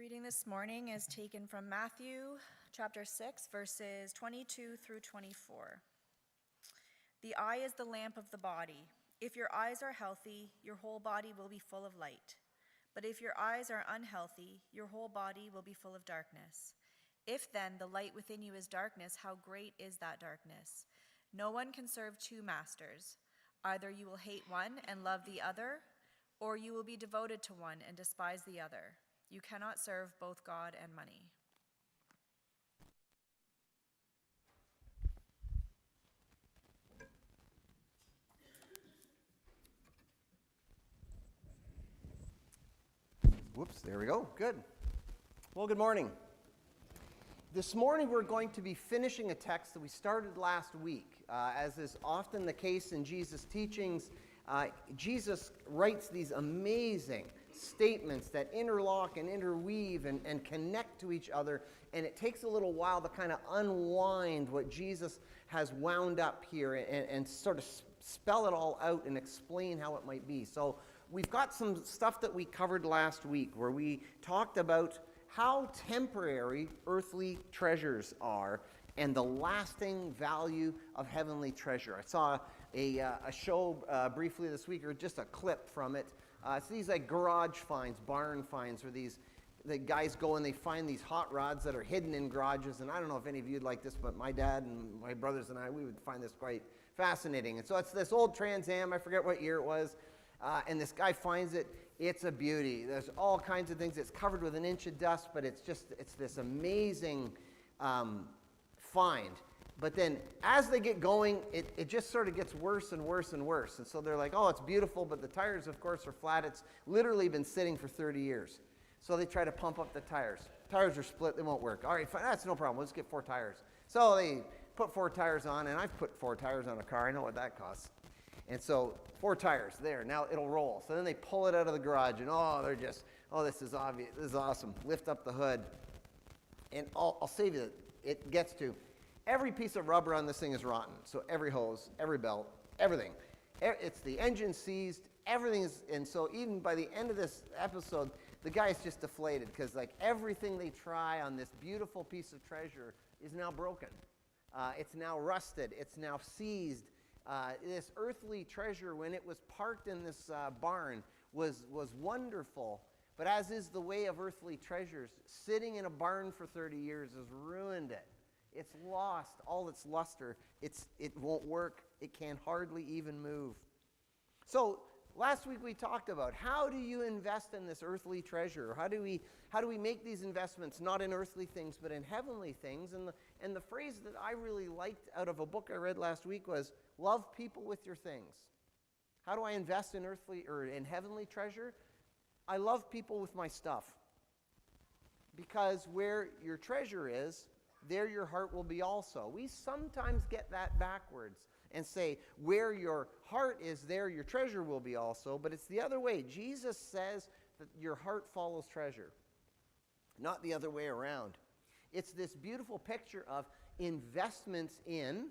reading this morning is taken from Matthew chapter 6, verses 22 through 24. The eye is the lamp of the body. If your eyes are healthy, your whole body will be full of light. But if your eyes are unhealthy, your whole body will be full of darkness. If then the light within you is darkness, how great is that darkness? No one can serve two masters. Either you will hate one and love the other, or you will be devoted to one and despise the other. You cannot serve both God and money. Whoops, there we go. Good. Well, good morning. This morning we're going to be finishing a text that we started last week. As is often the case in Jesus' teachings, Jesus writes these amazing statements that interlock and interweave and connect to each other, and it takes a little while to kind of unwind what Jesus has wound up here and sort of spell it all out and explain how it might be. So we've got some stuff that we covered last week where we talked about how temporary earthly treasures are and the lasting value of heavenly treasure. I saw a show briefly this week, or just a clip from it. It's these like garage finds, barn finds, where the guys go and they find these hot rods that are hidden in garages. And I don't know if any of you'd like this, but my dad and my brothers and I, we would find this quite fascinating. And so it's this old Trans Am, I forget what year it was, and this guy finds it. It's a beauty. There's all kinds of things. It's covered with an inch of dust, but it's this amazing find. But then as they get going, it just sort of gets worse and worse and worse. And so they're like, oh, it's beautiful, but the tires, of course, are flat. It's literally been sitting for 30 years. So they try to pump up the tires. Tires are split. They won't work. All right, fine. That's no problem. Let's get 4 tires. So they put 4 tires on, and I've put 4 tires on a car. I know what that costs. And so 4 tires there. Now it'll roll. So then they pull it out of the garage, and this is obvious. This is awesome. Lift up the hood. And I'll save you that it gets to. Every piece of rubber on this thing is rotten. So every hose, every belt, everything. It's the engine seized. Everything is, and so even by the end of this episode, the guy's just deflated because like everything they try on this beautiful piece of treasure is now broken. It's now rusted. It's now seized. This earthly treasure, when it was parked in this barn, was wonderful. But as is the way of earthly treasures, sitting in a barn for 30 years has ruined it. It's lost all its luster. It won't work. It can hardly even move. So last week we talked about how do you invest in this earthly treasure? How do we make these investments not in earthly things but in heavenly things? And the phrase that I really liked out of a book I read last week was love people with your things. How do I invest in earthly or in heavenly treasure? I love people with my stuff. Because where your treasure is, there your heart will be also. We sometimes get that backwards and say, where your heart is, there your treasure will be also. But it's the other way. Jesus says that your heart follows treasure, not the other way around. It's this beautiful picture of investments in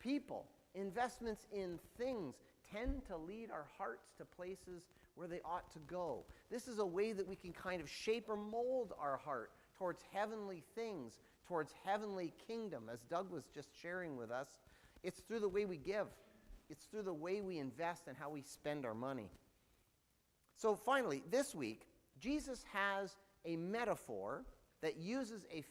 people. Investments in things tend to lead our hearts to places where they ought to go. This is a way that we can kind of shape or mold our heart towards heavenly things, towards heavenly kingdom, as Doug was just sharing with us. It's through the way we give. It's through the way we invest and how we spend our money. So finally, this week, Jesus has a metaphor that uses a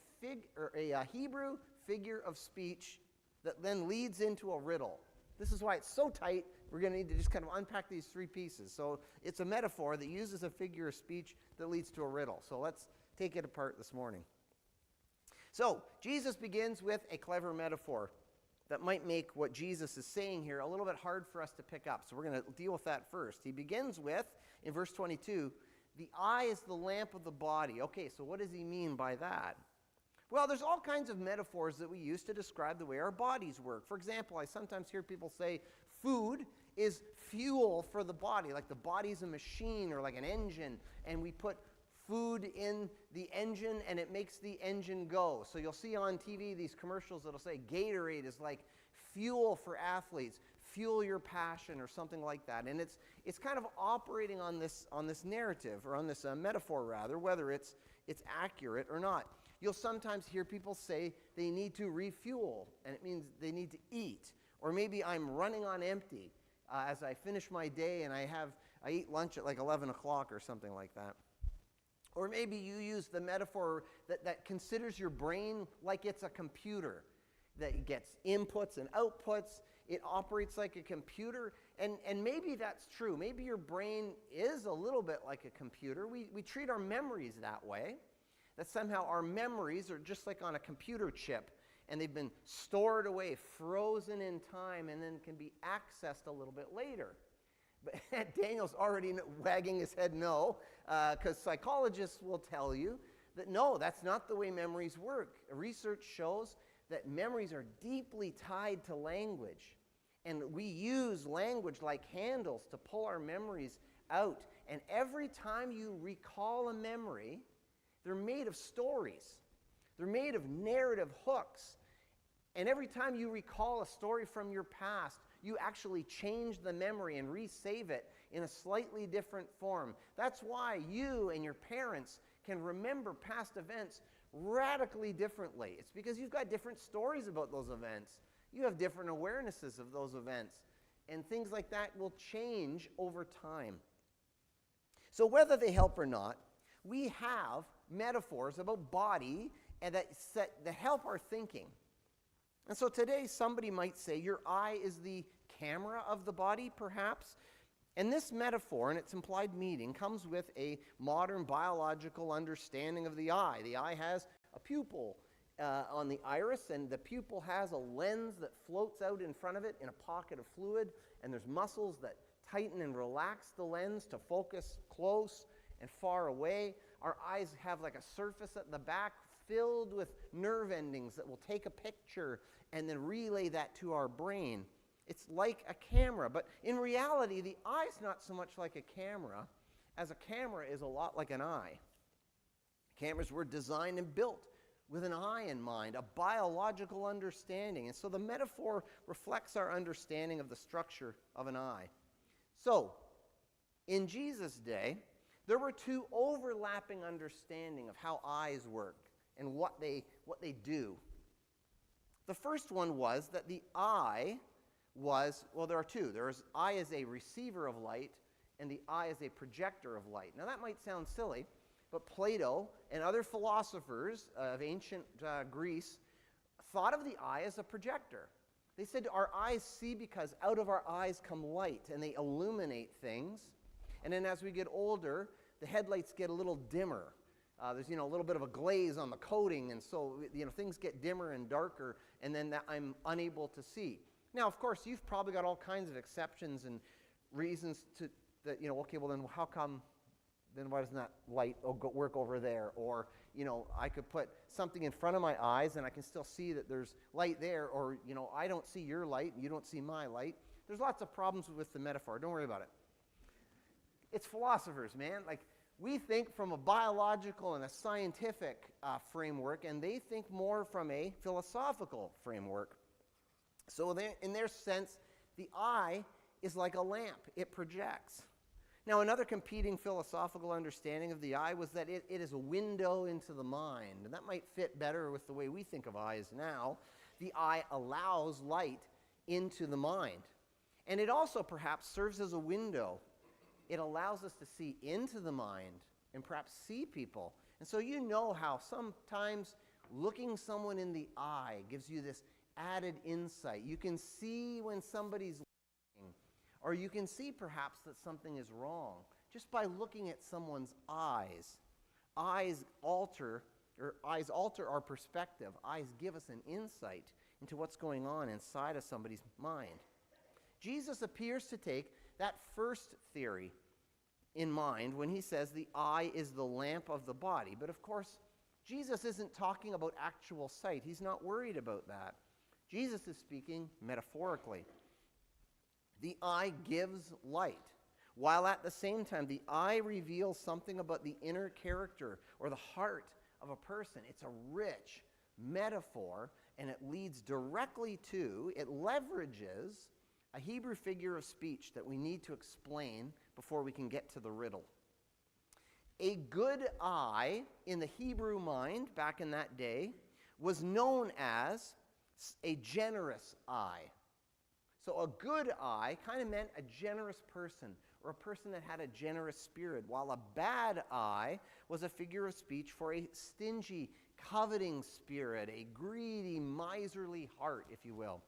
Hebrew figure of speech that then leads into a riddle. This is why it's so tight. We're going to need to just kind of unpack these 3 pieces. So it's a metaphor that uses a figure of speech that leads to a riddle. So let's take it apart this morning. So Jesus begins with a clever metaphor that might make what Jesus is saying here a little bit hard for us to pick up. So we're going to deal with that first. He begins with, in verse 22, the eye is the lamp of the body. Okay, so what does he mean by that? Well, there's all kinds of metaphors that we use to describe the way our bodies work. For example, I sometimes hear people say food is fuel for the body, like the body's a machine or like an engine, and we put food in the engine and it makes the engine go. So you'll see on TV these commercials that'll say Gatorade is like fuel for athletes. fuel your passion or something like that. And it's kind of operating on this narrative, or on this metaphor rather, whether it's accurate or not. You'll sometimes hear people say they need to refuel, and it means they need to eat. Or maybe I'm running on empty as I finish my day and I eat lunch at like 11 o'clock or something like that. Or maybe you use the metaphor that considers your brain like it's a computer, that gets inputs and outputs. It operates like a computer, and maybe that's true. Maybe your brain is a little bit like a computer. We treat our memories that way, that somehow our memories are just like on a computer chip, and they've been stored away, frozen in time, and then can be accessed a little bit later. But Daniel's already wagging his head no, because psychologists will tell you that no, that's not the way memories work. Research shows that memories are deeply tied to language. And we use language like handles to pull our memories out. And every time you recall a memory, they're made of stories. They're made of narrative hooks. And every time you recall a story from your past, you actually change the memory and resave it in a slightly different form. That's why you and your parents can remember past events radically differently. It's because you've got different stories about those events. You have different awarenesses of those events. And things like that will change over time. So whether they help or not, we have metaphors about body and that help our thinking. And so today somebody might say your eye is the camera of the body, perhaps. And this metaphor and its implied meaning comes with a modern biological understanding of the eye. The eye has a pupil on the iris, and the pupil has a lens that floats out in front of it in a pocket of fluid, and there's muscles that tighten and relax the lens to focus close and far away. Our eyes have like a surface at the back filled with nerve endings that will take a picture and then relay that to our brain. It's like a camera, but in reality, the eye's not so much like a camera as a camera is a lot like an eye. Cameras were designed and built with an eye in mind, a biological understanding. And so the metaphor reflects our understanding of the structure of an eye. So, in Jesus' day, there were two overlapping understandings of how eyes work and what they do. The first one was that the eye was, well, there are two. There's eye as a receiver of light and the eye as a projector of light. Now that might sound silly, but Plato and other philosophers of ancient Greece thought of the eye as a projector. They said our eyes see because out of our eyes come light, and they illuminate things. And then as we get older, the headlights get a little dimmer. There's a little bit of a glaze on the coating, and so things get dimmer and darker, and then I'm unable to see. Now, of course, you've probably got all kinds of exceptions and reasons to that. Okay, well then how come? Then why doesn't that light work over there? Or I could put something in front of my eyes, and I can still see that there's light there. Or I don't see your light, and you don't see my light. There's lots of problems with the metaphor. Don't worry about it. It's philosophers, man. Like, we think from a biological and a scientific framework, and they think more from a philosophical framework. So in their sense, the eye is like a lamp. It projects. Now, another competing philosophical understanding of the eye was that it is a window into the mind. And that might fit better with the way we think of eyes now. The eye allows light into the mind. And it also perhaps serves as a window. It allows us to see into the mind and perhaps see people. And so how sometimes looking someone in the eye gives you this added insight. You can see when somebody's lying, or you can see perhaps that something is wrong just by looking at someone's eyes. Eyes alter our perspective. Eyes give us an insight into what's going on inside of somebody's mind. Jesus appears to take that first theory in mind when he says the eye is the lamp of the body. But of course, Jesus isn't talking about actual sight. He's not worried about that. Jesus is speaking metaphorically. The eye gives light, while at the same time the eye reveals something about the inner character or the heart of a person. It's a rich metaphor, and it leads directly to, it leverages a Hebrew figure of speech that we need to explain before we can get to the riddle. A good eye in the Hebrew mind back in that day was known as a generous eye. So a good eye kind of meant a generous person, or a person that had a generous spirit, while a bad eye was a figure of speech for a stingy, coveting spirit, a greedy, miserly heart, if you will.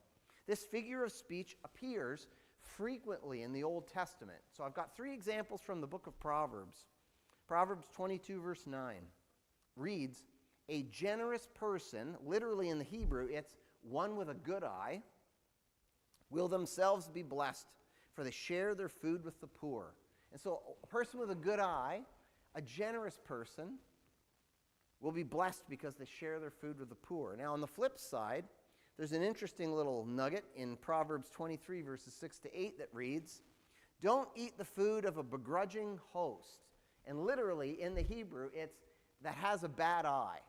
This figure of speech appears frequently in the Old Testament. So I've got 3 examples from the book of Proverbs. Proverbs 22, verse 9 reads, a generous person, literally in the Hebrew, it's one with a good eye, will themselves be blessed, for they share their food with the poor. And so a person with a good eye, a generous person, will be blessed because they share their food with the poor. Now, on the flip side, there's an interesting little nugget in Proverbs 23, verses 6 to 8 that reads, don't eat the food of a begrudging host. And literally, in the Hebrew, it's that has a bad eye.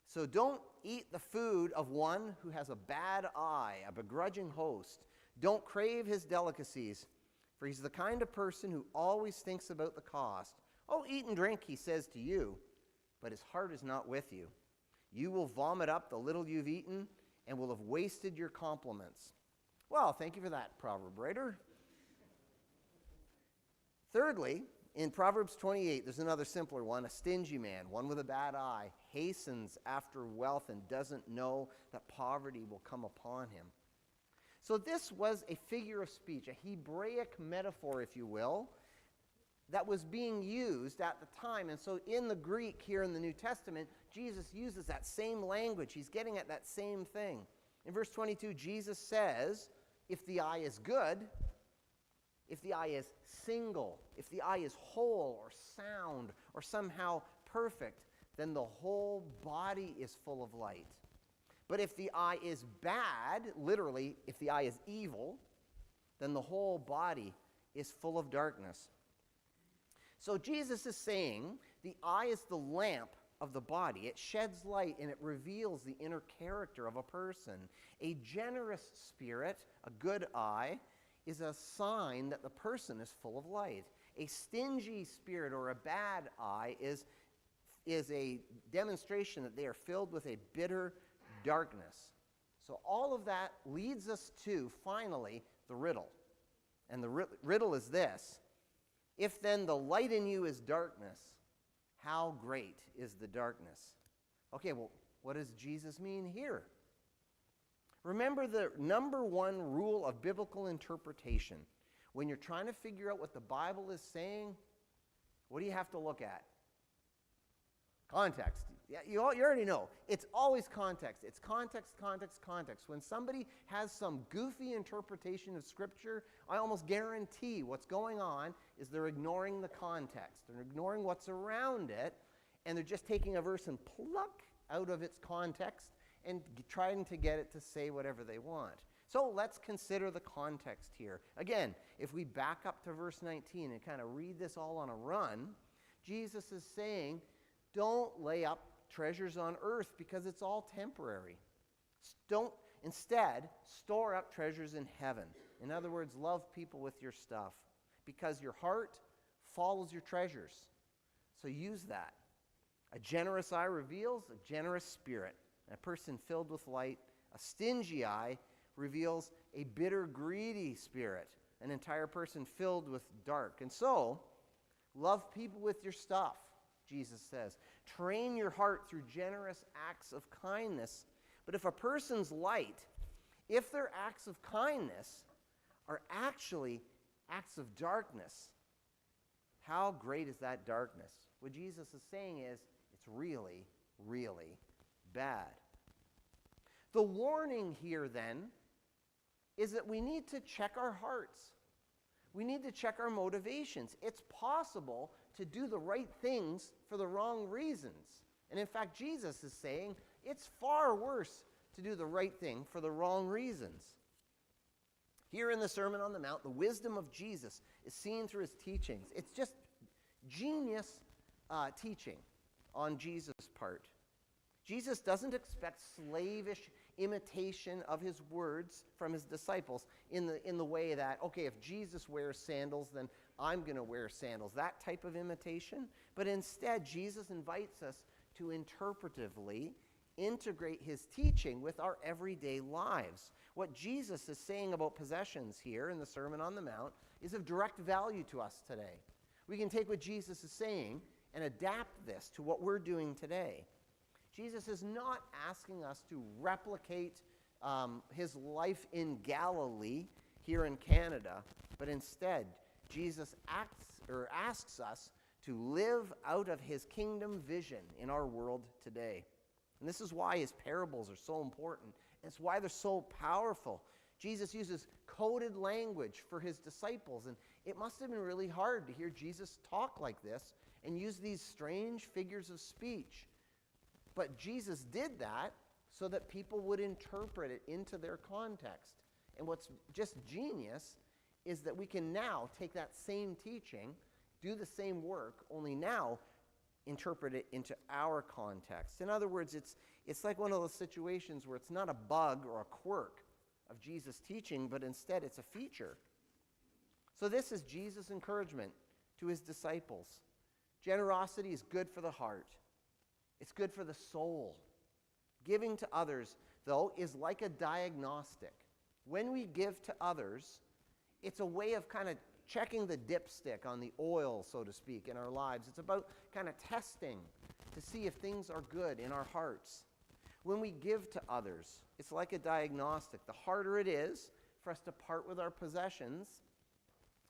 So don't eat the food of one who has a bad eye, a begrudging host. Don't crave his delicacies, for he's the kind of person who always thinks about the cost. Oh, eat and drink, he says to you, but his heart is not with you. You will vomit up the little you've eaten and will have wasted your compliments. Well, thank you for that, proverb writer. Thirdly, in Proverbs 28, there's another simpler one. A stingy man, one with a bad eye, hastens after wealth and doesn't know that poverty will come upon him. So this was a figure of speech, a Hebraic metaphor, if you will, that was being used at the time. And so in the Greek here in the New Testament, Jesus uses that same language. He's getting at that same thing. In verse 22, Jesus says, if the eye is good, if the eye is single, if the eye is whole or sound or somehow perfect, then the whole body is full of light. But if the eye is bad, literally, if the eye is evil, then the whole body is full of darkness. So Jesus is saying the eye is the lamp of the body. It sheds light and it reveals the inner character of a person. A generous spirit, a good eye, is a sign that the person is full of light. A stingy spirit or a bad eye is a demonstration that they are filled with a bitter darkness. So all of that leads us to, finally, the riddle. And the riddle is this. If then the light in you is darkness, how great is the darkness? Okay, well, what does Jesus mean here? Remember the number one rule of biblical interpretation. When you're trying to figure out what the Bible is saying, what do you have to look at? Context. Yeah, you already know. It's always context. It's context, context, context. When somebody has some goofy interpretation of Scripture, I almost guarantee what's going on is they're ignoring the context. They're ignoring what's around it, and they're just taking a verse and pluck out of its context and trying to get it to say whatever they want. So let's consider the context here. Again, if we back up to verse 19 and kind of read this all on a run, Jesus is saying, don't lay up treasures on earth because it's all temporary. Instead, store up treasures in heaven. In other words, love people with your stuff because your heart follows your treasures. So use that. A generous eye reveals a generous spirit. A person filled with light. A stingy eye reveals a bitter, greedy spirit. An entire person filled with dark. And so, love people with your stuff, Jesus says. Train your heart through generous acts of kindness. But if a person's light, if their acts of kindness are actually acts of darkness, how great is that darkness? What Jesus is saying is, it's really, really bad. The warning here, then, is that we need to check our hearts. We need to check our motivations. It's possible to do the right things for the wrong reasons. And in fact, Jesus is saying it's far worse to do the right thing for the wrong reasons. Here in the Sermon on the Mount, the wisdom of Jesus is seen through his teachings. It's just genius teaching on Jesus' part. Jesus doesn't expect slavish, imitation of his words from his disciples in the way that, okay, if Jesus wears sandals, then I'm going to wear sandals, that type of imitation. But instead, Jesus invites us to interpretively integrate his teaching with our everyday lives. What Jesus is saying about possessions here in the Sermon on the Mount is of direct value to us today. We can take what Jesus is saying and adapt this to what we're doing today. Jesus is not asking us to replicate his life in Galilee here in Canada, but instead, Jesus asks us to live out of his kingdom vision in our world today. And this is why his parables are so important. It's why they're so powerful. Jesus uses coded language for his disciples, and it must have been really hard to hear Jesus talk like this and use these strange figures of speech. But Jesus did that so that people would interpret it into their context. And what's just genius is that we can now take that same teaching, do the same work, only now interpret it into our context. In other words, it's like one of those situations where it's not a bug or a quirk of Jesus' teaching, but instead it's a feature. So this is Jesus' encouragement to his disciples. Generosity is good for the heart. It's good for the soul. Giving to others, though, is like a diagnostic. When we give to others, it's a way of kind of checking the dipstick on the oil, so to speak, in our lives. It's about kind of testing to see if things are good in our hearts. When we give to others, it's like a diagnostic. The harder it is for us to part with our possessions,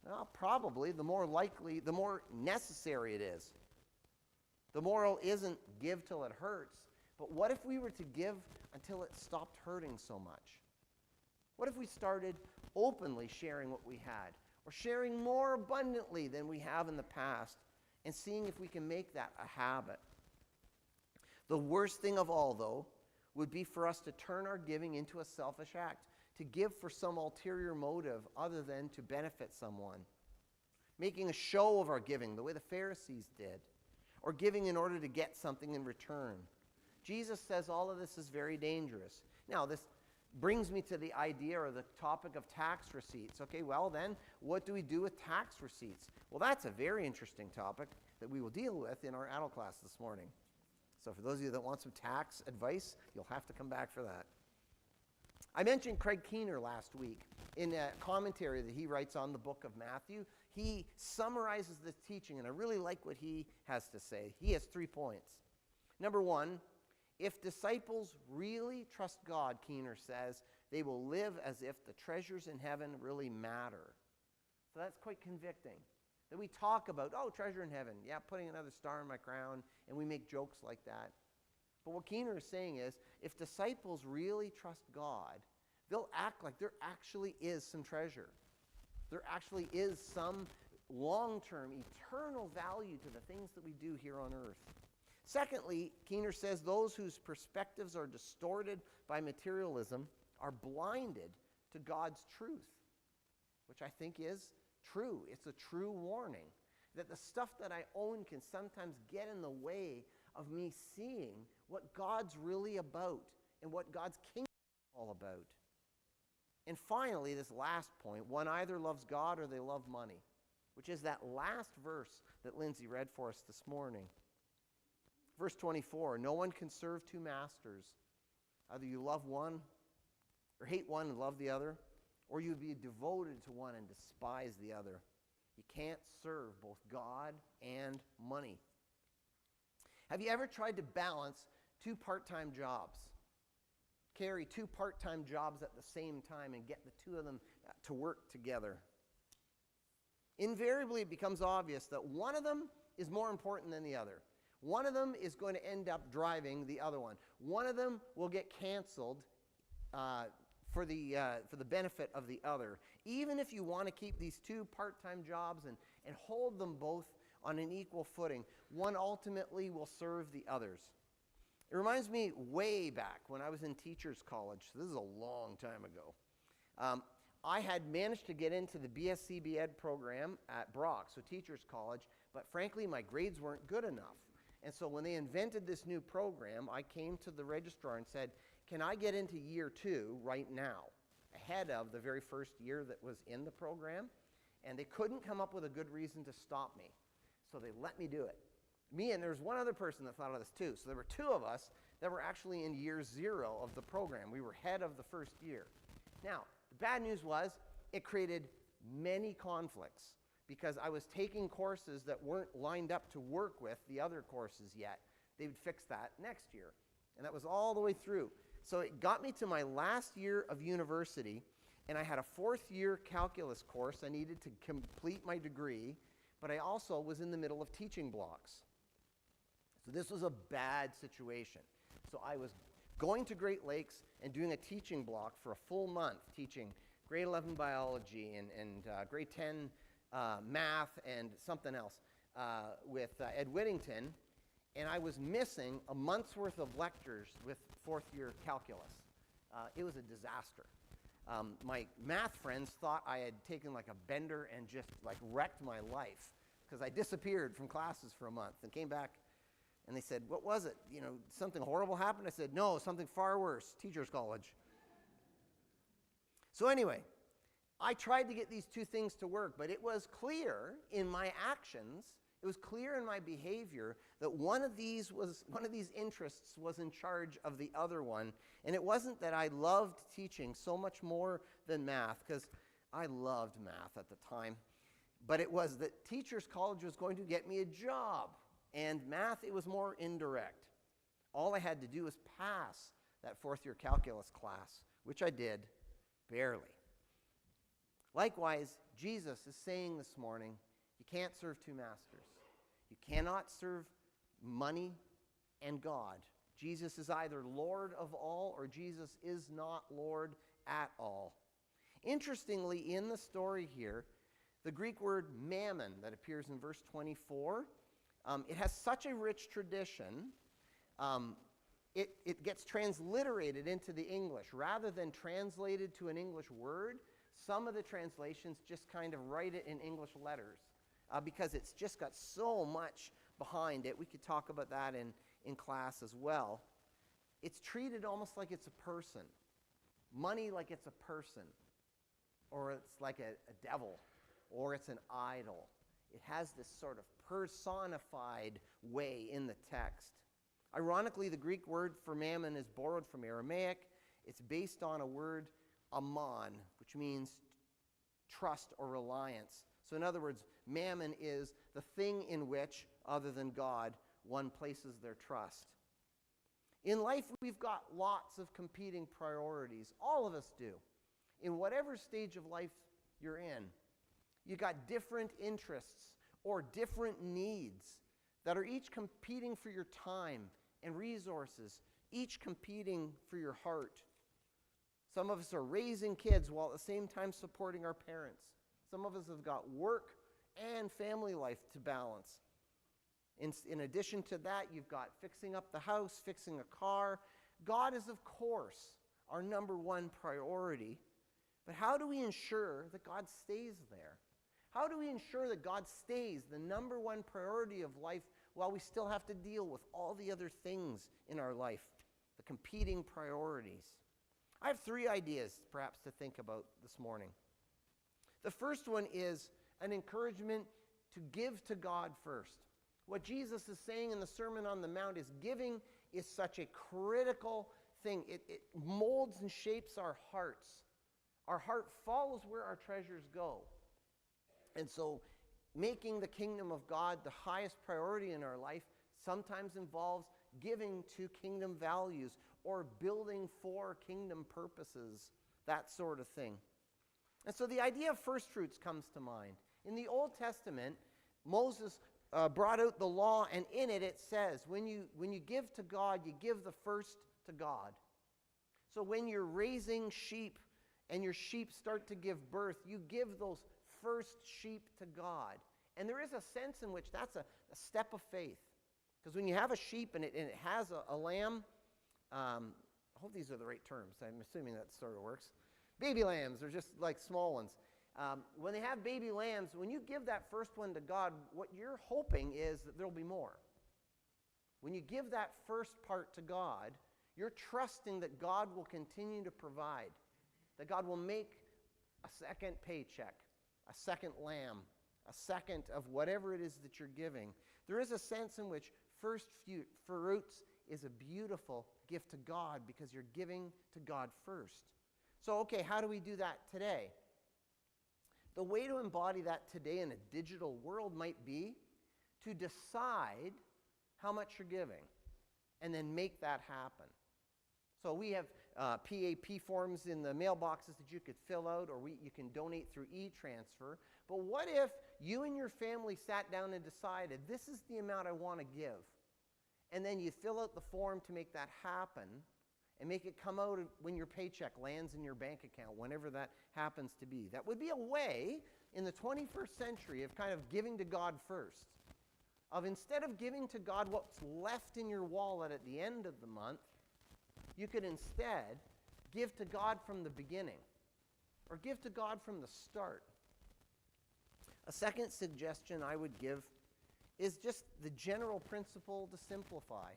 well, probably the more likely, the more necessary it is. The moral isn't give till it hurts, but what if we were to give until it stopped hurting so much? What if we started openly sharing what we had, or sharing more abundantly than we have in the past, and seeing if we can make that a habit? The worst thing of all, though, would be for us to turn our giving into a selfish act, to give for some ulterior motive other than to benefit someone. Making a show of our giving, the way the Pharisees did, or giving in order to get something in return. Jesus says all of this is very dangerous. Now, this brings me to the idea or the topic of tax receipts. Okay, well then, what do we do with tax receipts? Well, that's a very interesting topic that we will deal with in our adult class this morning. So for those of you that want some tax advice, you'll have to come back for that. I mentioned Craig Keener last week in a commentary that he writes on the book of Matthew. He summarizes this teaching, and I really like what he has to say. He has 3 points. Number one, if disciples really trust God, Keener says, they will live as if the treasures in heaven really matter. So that's quite convicting. That we talk about, oh, treasure in heaven, yeah, putting another star in my crown, and we make jokes like that. But what Keener is saying is, if disciples really trust God, they'll act like there actually is some treasure. There actually is some long-term, eternal value to the things that we do here on earth. Secondly, Keener says those whose perspectives are distorted by materialism are blinded to God's truth, which I think is true. It's a true warning that the stuff that I own can sometimes get in the way of me seeing what God's really about and what God's kingdom is all about. And finally, this last point, one either loves God or they love money, which is that last verse that Lindsay read for us this morning. Verse 24, no one can serve two masters. Either you love one or hate one and love the other, or you be devoted to one and despise the other. You can't serve both God and money. Have you ever tried to balance two part-time jobs? Carry two part-time jobs at the same time and get the two of them to work together? Invariably, it becomes obvious that one of them is more important than the other. One of them is going to end up driving the other one. One of them will get canceled for the benefit of the other. Even if you want to keep these two part-time jobs and hold them both on an equal footing, one ultimately will serve the others. It reminds me way back when I was in teachers college. This is a long time ago. I had managed to get into the BSc BEd program at Brock, so teachers college, but frankly my grades weren't good enough. And so when they invented this new program, I came to the registrar and said, can I get into year 2 right now, ahead of the very first year that was in the program? And they couldn't come up with a good reason to stop me. So they let me do it. Me and there's one other person that thought of this too. So there were 2 of us that were actually in year 0 of the program. We were ahead of the first year. Now, the bad news was it created many conflicts because I was taking courses that weren't lined up to work with the other courses yet. They would fix that next year. And that was all the way through. So it got me to my last year of university, and I had a 4th year calculus course I needed to complete my degree, but I also was in the middle of teaching blocks. So this was a bad situation. So I was going to Great Lakes and doing a teaching block for a full month, teaching grade 11 biology and grade 10 math and something else with Ed Whittington, and I was missing a month's worth of lectures with 4th year calculus. It was a disaster. My math friends thought I had taken like a bender and just like wrecked my life because I disappeared from classes for a month and came back and they said, "What was it? You know, something horrible happened?" I said, "No, something far worse, teacher's college." So anyway, I tried to get these 2 things to work, but it was clear in my actions, it was clear in my behavior that one of these interests was in charge of the other one. And it wasn't that I loved teaching so much more than math, because I loved math at the time, but it was that teacher's college was going to get me a job. And math, it was more indirect. All I had to do was pass that 4th year calculus class, which I did, barely. Likewise, Jesus is saying this morning, you can't serve 2 masters. You cannot serve money and God. Jesus is either Lord of all or Jesus is not Lord at all. Interestingly, in the story here, the Greek word mammon that appears in verse 24, it has such a rich tradition, it gets transliterated into the English. Rather than translated to an English word, some of the translations just kind of write it in English letters because it's just got so much behind it. We could talk about that in class as well. It's treated almost like it's a person. Money like it's a person. Or it's like a devil. Or it's an idol. It has this sort of personified way in the text. Ironically, the Greek word for mammon is borrowed from Aramaic. It's based on a word, amon, which means trust or reliance. So in other words, mammon is the thing in which, other than God, one places their trust. In life, we've got lots of competing priorities. All of us do. In whatever stage of life you're in, you got different interests or different needs that are each competing for your time and resources, each competing for your heart. Some of us are raising kids while at the same time supporting our parents. Some of us have got work and family life to balance. In addition to that, you've got fixing up the house, fixing a car. God is, of course, our number one priority. But how do we ensure that God stays there? How do we ensure that God stays the number one priority of life while we still have to deal with all the other things in our life, the competing priorities? I have 3 ideas, perhaps, to think about this morning. The first one is an encouragement to give to God first. What Jesus is saying in the Sermon on the Mount is giving is such a critical thing. It molds and shapes our hearts. Our heart follows where our treasures go. And so making the kingdom of God the highest priority in our life sometimes involves giving to kingdom values or building for kingdom purposes, that sort of thing. And so the idea of first fruits comes to mind. In the Old Testament, Moses brought out the law, and in it says, when you give to God, you give the first to God. So when you're raising sheep and your sheep start to give birth, you give those first sheep to God. And there is a sense in which that's a step of faith. Because when you have a sheep and it has a lamb, I hope these are the right terms. I'm assuming that sort of works. Baby lambs are just like small ones. When they have baby lambs, when you give that first one to God, what you're hoping is that there'll be more. When you give that first part to God, You're trusting that God will continue to provide, that God will make a second paycheck, a second lamb, a second of whatever it is that you're giving. There is a sense in which first fruits is a beautiful gift to God because you're giving to God first. So, okay, how do we do that today? The way to embody that today in a digital world might be to decide how much you're giving and then make that happen. So we have PAP forms in the mailboxes that you could fill out, or you can donate through e-transfer. But what if you and your family sat down and decided, this is the amount I want to give? And then you fill out the form to make that happen and make it come out when your paycheck lands in your bank account, whenever that happens to be. That would be a way in the 21st century of kind of giving to God first. Of instead of giving to God what's left in your wallet at the end of the month, you could instead give to God from the beginning, or give to God from the start. A second suggestion I would give is just the general principle to simplify.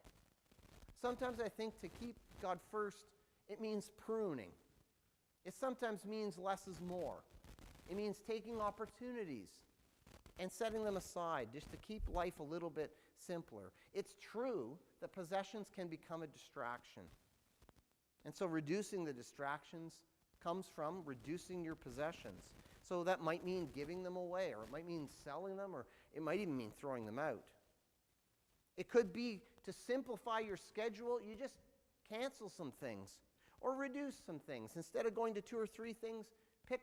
Sometimes I think to keep God first, it means pruning. It sometimes means less is more. It means taking opportunities and setting them aside just to keep life a little bit simpler. It's true that possessions can become a distraction. And so reducing the distractions comes from reducing your possessions. So that might mean giving them away, or it might mean selling them, or it might even mean throwing them out. It could be to simplify your schedule, you just cancel some things or reduce some things. Instead of going to 2 or 3 things, pick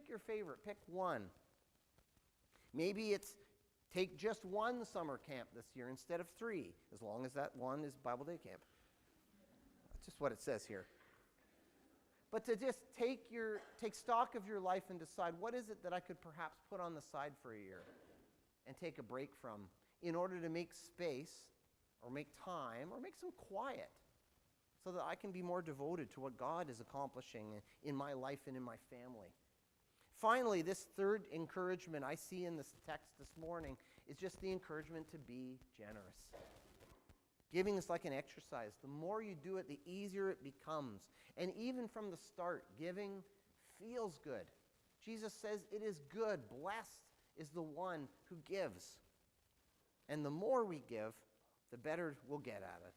your favorite, pick one. Maybe it's take just one summer camp this year instead of 3, as long as that one is Bible Day camp. That's just what it says here. But to just take stock of your life and decide, what is it that I could perhaps put on the side for a year and take a break from in order to make space or make time or make some quiet so that I can be more devoted to what God is accomplishing in my life and in my family. Finally, this third encouragement I see in this text this morning is just the encouragement to be generous. Giving is like an exercise. The more you do it, the easier it becomes. And even from the start, giving feels good. Jesus says it is good. Blessed is the one who gives. And the more we give, the better we'll get at it.